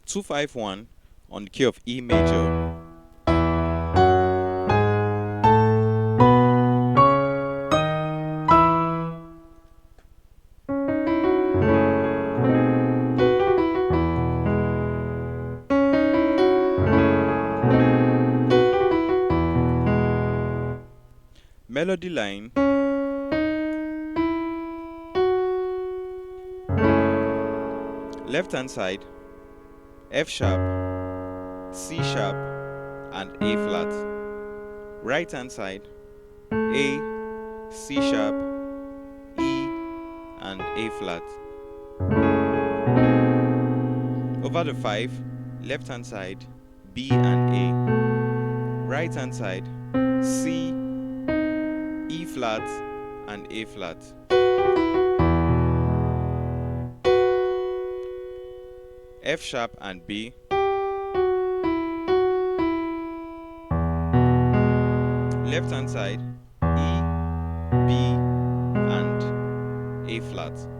251 on the key of E major. Melody line. Left hand side, F sharp, C sharp, and A flat. Right hand side, A, C sharp, E, and A flat. Over the 5, left hand side, B and A. Right hand side, C, E flat, and A flat. F sharp and B. Left hand side, E, B, and A flat.